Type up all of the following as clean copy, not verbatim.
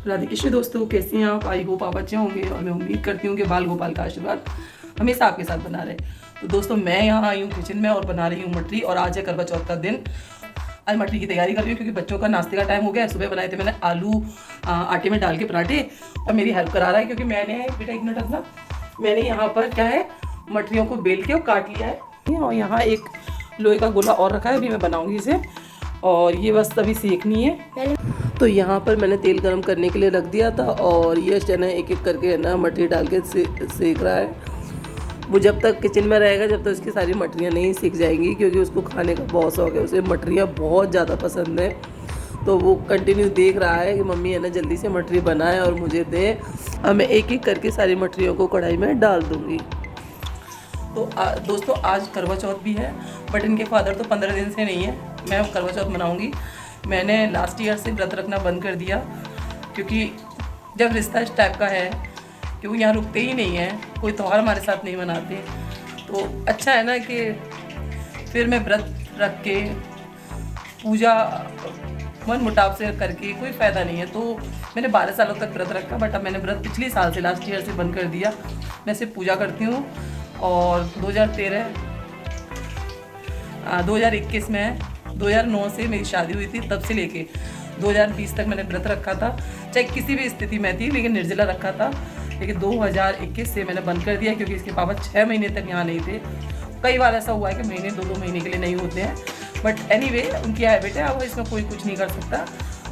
राधे कृष्ण दोस्तों, कैसे हैं आप? आई होप आप अच्छे होंगे और मैं उम्मीद करती हूँ कि बाल गोपाल का आशीर्वाद हमेशा आपके साथ बना रहे। तो दोस्तों, मैं यहाँ आई हूँ किचन में और बना रही हूँ मटरी। और आज है करवा चौथ का दिन। आज मटरी की तैयारी कर रही हूँ क्योंकि बच्चों का नाश्ते का टाइम हो गया है। सुबह बनाए थे मैंने आलू आटे में डाल के पराठे, और मेरी हेल्प करा रहा है क्योंकि मैंने, बेटा एक मिनट रखना, मैंने यहाँ पर क्या है, मटरियों को बेल के और काट लिया है। और यहाँ एक लोहे का गोला और रखा है, अभी मैं बनाऊँगी इसे। और ये बस अभी सेकनी है। तो यहाँ पर मैंने तेल गरम करने के लिए रख दिया था और ये चना एक एक करके है ना मटरी डाल के सेक रहा है। वो जब तक किचन में रहेगा जब तक उसकी सारी मटरियाँ नहीं सीख जाएंगी, क्योंकि उसको खाने का बहुत शौक है, उसे मटरियाँ बहुत ज़्यादा पसंद है। तो वो कंटिन्यू देख रहा है कि मम्मी है ना जल्दी से मटरी बनाए और मुझे दे। अब मैं एक एक करके सारी मटरियों को कढ़ाई में डाल दूँगी। तो दोस्तों, आज करवा चौथ भी है, बट इनके फादर तो 15 दिन से नहीं है। मैं करवा चौथ मनाऊंगी। मैंने लास्ट ईयर से व्रत रखना बंद कर दिया, क्योंकि जब रिश्ता इस टाइप का है कि वो यहाँ रुकते ही नहीं हैं, कोई त्यौहार हमारे साथ नहीं मनाते, तो अच्छा है ना कि फिर मैं व्रत रख के पूजा मन मुटाव से करके कोई फ़ायदा नहीं है। तो मैंने 12 सालों तक व्रत रखा, बट अब मैंने व्रत पिछले साल से, लास्ट ईयर से बंद कर दिया। मैं सिर्फ पूजा करती हूँ। और 2021 में 2009 से मेरी शादी हुई थी, तब से लेके 2020 तक मैंने व्रत रखा था, चाहे किसी भी स्थिति में थी, लेकिन निर्जला रखा था। लेकिन 2021 से मैंने बंद कर दिया क्योंकि इसके पापा 6 महीने तक यहाँ नहीं थे। कई बार ऐसा हुआ है कि महीने 2-2 महीने के लिए नहीं होते हैं, बट एनीवे उनकी हैबिट है, अब इसमें कोई कुछ नहीं कर सकता।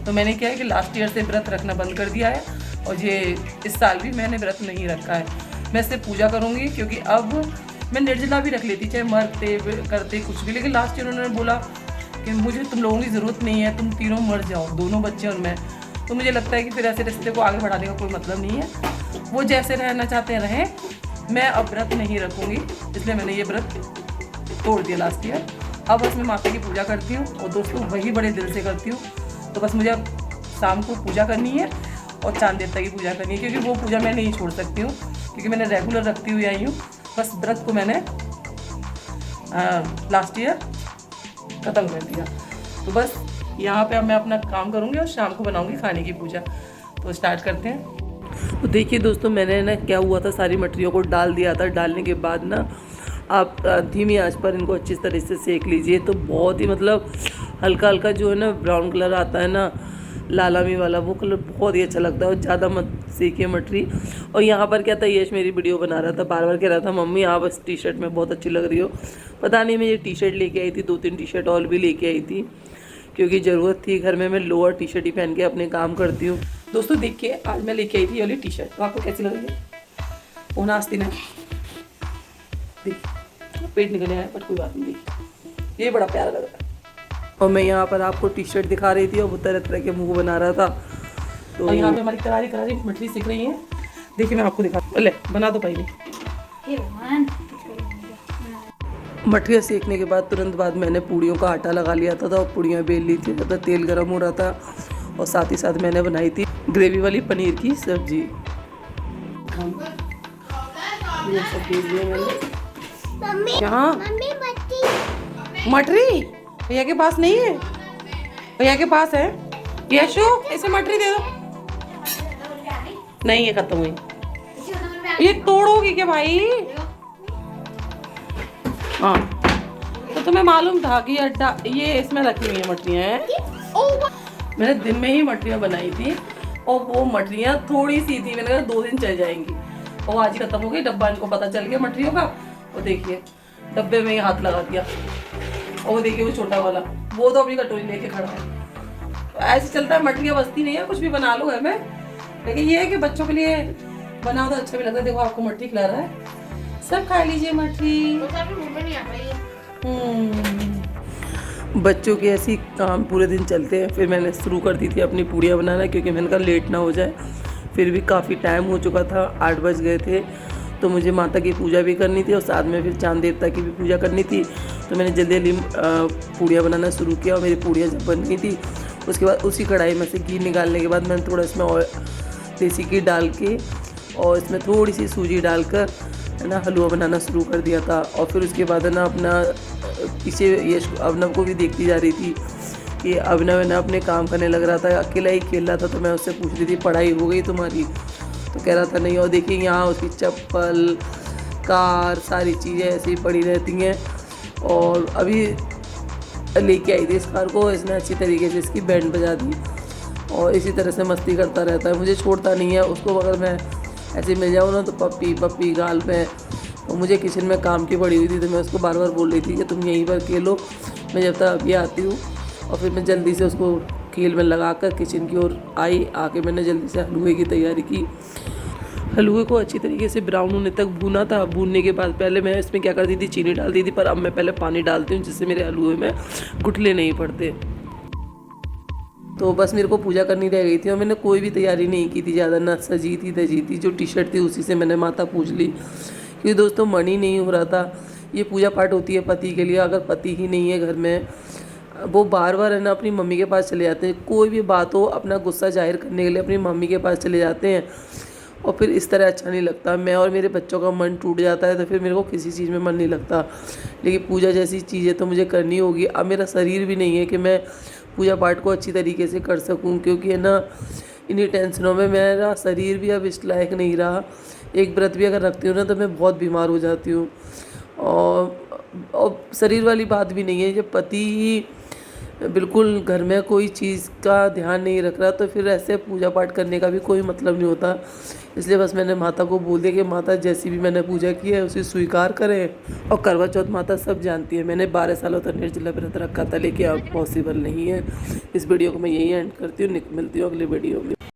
तो मैंने क्या है कि लास्ट ईयर से व्रत रखना बंद कर दिया है, और ये इस साल भी मैंने व्रत नहीं रखा है। मैं सिर्फ पूजा करूँगी, क्योंकि अब मैं निर्जला भी रख लेती, चाहे मरते करते कुछ भी, लेकिन लास्ट ईयर उन्होंने बोला कि मुझे तुम लोगों की ज़रूरत नहीं है, तुम तीनों मर जाओ, दोनों बच्चे और मैं। तो मुझे लगता है कि फिर ऐसे रिश्ते को आगे बढ़ाने का कोई मतलब नहीं है। वो जैसे रहना चाहते हैं रहें, मैं अब व्रत नहीं रखूँगी, इसलिए मैंने ये व्रत तोड़ दिया लास्ट ईयर। अब बस मैं माता की पूजा करती हूँ, और दोस्तों वही बड़े दिल से करती हूँ। तो बस मुझे अब शाम को पूजा करनी है और चांद देवता की पूजा करनी है, क्योंकि वो पूजा मैं नहीं छोड़ सकती हूँ, क्योंकि मैंने रेगुलर रखती हुई आई हूँ। बस व्रत को मैंने लास्ट ईयर ख़त्म कर दिया। तो बस यहाँ पे अब मैं अपना काम करूँगी और शाम को बनाऊँगी खाने की पूजा। तो स्टार्ट करते हैं। तो देखिए दोस्तों, मैंने ना क्या हुआ था, सारी मटरियों को डाल दिया था। डालने के बाद ना आप धीमी आंच पर इनको अच्छी तरह से सेक लीजिए। तो बहुत ही मतलब हल्का हल्का जो है ना ब्राउन कलर आता है ना, लालामी वाला, वो कलर बहुत ही अच्छा लगता है। और ज़्यादा मत सेकिए मटरी। और यहाँ पर क्या था, यश मेरी वीडियो बना रहा था, बार बार कह रहा था मम्मी आप इस टी शर्ट में बहुत अच्छी लग रही हो। पता नहीं, मैं ये टी शर्ट लेके आई थी, 2-3 टी शर्ट और भी लेके आई थी, क्योंकि ज़रूरत थी घर में। मैं लोअर टी शर्ट ही पहन के अपने काम करती हूँ। दोस्तों देखिए, आज मैं लेके आई थी ये वाली टी शर्ट, तो आपको कैसी लग रही है? वो नास्ती ना, देखिए पेट निकले आया, पर कोई बात नहीं, देखिए ये बड़ा प्यारा लग रहा है। और मैं यहाँ पर आपको टी शर्ट दिखा रही थी और वो तरह तरह के मुंह बना रहा था। तो और यहाँ पे हमारी करारी मटरी सीख रही है। देखिए मैं आपको दिखा, ले बना दो पहले। मटरियाँ सेकने के बाद तुरंत बाद मैंने पूड़ियों का आटा लगा लिया था और पूड़ियाँ बेल ली थी। ज़्यादा तेल गर्म हो रहा था, और साथ ही साथ मैंने बनाई थी ग्रेवी वाली पनीर की सब्जी। ये सब दे दिया मैंने। यहाँ मटरी भैया के पास नहीं है, भैया के पास है। यशु इसे मटरी दे दो। नहीं, ये खत्म हुई। ये तोड़ोगी क्या भाई? हाँ, तो तुम्हें मालूम था कि ये इसमें रखी हुई है मटरियाँ हैं। मैंने दिन में ही मटरियाँ बनाई थी, और वो मटरियाँ थोड़ी सी थी, मैंने कहा 2 दिन चल जाएंगी, और आज ही खत्म हो गई। डब्बा इनको पता चल गया मटरियों का। और देखिए डब्बे में ही हाथ लगा दिया। और वो देखिए वो छोटा वाला, वो तो अपनी कटोरी लेके खड़ा है। तो ऐसे चलता है, मटरियाँ बसती नहीं है, कुछ भी बना लो घर में, लेकिन ये है कि बच्चों के लिए बनाओ तो अच्छा भी लगता है। देखो आपको मटरी खिला रहा है, सब खा लीजिए मटरी। बच्चों के ऐसी काम पूरे दिन चलते हैं। फिर मैंने शुरू कर दी थी अपनी पूड़ियाँ बनाना, क्योंकि मैंने कहा लेट ना हो जाए। फिर भी काफ़ी टाइम हो चुका था, 8 बज गए थे, तो मुझे माता की पूजा भी करनी थी और साथ में फिर चांद देवता की भी पूजा करनी थी। तो मैंने जल्दी जल्दी पूड़ियाँ बनाना शुरू किया, और मेरी पूड़ियाँ जब बन गई थी उसके बाद उसी कढ़ाई में से घी निकालने के बाद मैंने थोड़ा इसमें देसी घी डाल के और इसमें थोड़ी सी सूजी डालकर है ना हलवा बनाना शुरू कर दिया था। और फिर उसके बाद है ना अपना पीछे यश अवनव को भी देखती जा रही थी कि अभिनव ना अपने काम करने लग रहा था, अकेला ही खेल रहा था। तो मैं उससे पूछ रही थी पढ़ाई हो गई तुम्हारी, तो कह रहा था नहीं। और देखिए यहाँ उसकी चप्पल, कार, सारी चीज़ें ऐसे ही पड़ी रहती हैं। और अभी लेके आई थी इस कार को, इसने अच्छी तरीके से इसकी बैंड बजा दी और इसी तरह से मस्ती करता रहता है, मुझे छोड़ता नहीं है। उसको अगर मैं ऐसे मिल जाऊँ ना तो पप्पी पप्पी गाल पे। और मुझे किचन में काम की पड़ी हुई थी, तो मैं उसको बार बार बोल रही थी कि तुम यहीं पर खेलो, मैं जब तक अभी आती हूँ। और फिर मैं जल्दी से उसको खेल में लगा कर किचन की ओर आई। आके मैंने जल्दी से हलवे की तैयारी की। हलवे को अच्छी तरीके से ब्राउन होने तक भूना था। भूनने के बाद पहले मैं इसमें क्या करती थी, चीनी डालती थी, पर अब मैं पहले पानी डालती हूँ जिससे मेरे हलवे में गुठले नहीं पड़ते। तो बस मेरे को पूजा करनी रह गई थी और मैंने कोई भी तैयारी नहीं की थी ज़्यादा, ना सजी थी तजी थी। जो टी शर्ट थी उसी से मैंने माता पूज ली, क्योंकि दोस्तों मन ही नहीं हो रहा था। ये पूजा पाठ होती है पति के लिए, अगर पति ही नहीं है घर में, वो बार बार है ना अपनी मम्मी के पास चले जाते हैं। कोई भी बात हो अपना गुस्सा जाहिर करने के लिए अपनी मम्मी के पास चले जाते हैं, और फिर इस तरह अच्छा नहीं लगता। मैं और मेरे बच्चों का मन टूट जाता है, तो फिर मेरे को किसी चीज़ में मन नहीं लगता। लेकिन पूजा जैसी चीज़ें तो मुझे करनी होगी। अब मेरा शरीर भी नहीं है कि मैं पूजा पाठ को अच्छी तरीके से कर सकूं, क्योंकि है ना इन्हीं टेंशनों में मेरा शरीर भी अब इस लायक नहीं रहा। एक व्रत भी अगर रखती हूँ ना तो मैं बहुत बीमार हो जाती हूँ। और शरीर वाली बात भी नहीं है, जब पति बिल्कुल घर में कोई चीज़ का ध्यान नहीं रख रहा तो फिर ऐसे पूजा पाठ करने का भी कोई मतलब नहीं होता। इसलिए बस मैंने माता को बोल दिया कि माता जैसी भी मैंने पूजा की है उसे स्वीकार करें। और करवा चौथ माता सब जानती है, मैंने 12 सालों तक निर्जला व्रत रखा था, लेकिन अब पॉसिबल नहीं है। इस वीडियो को मैं यही एंड करती हूँ, मिलती हूँ अगले वीडियो में।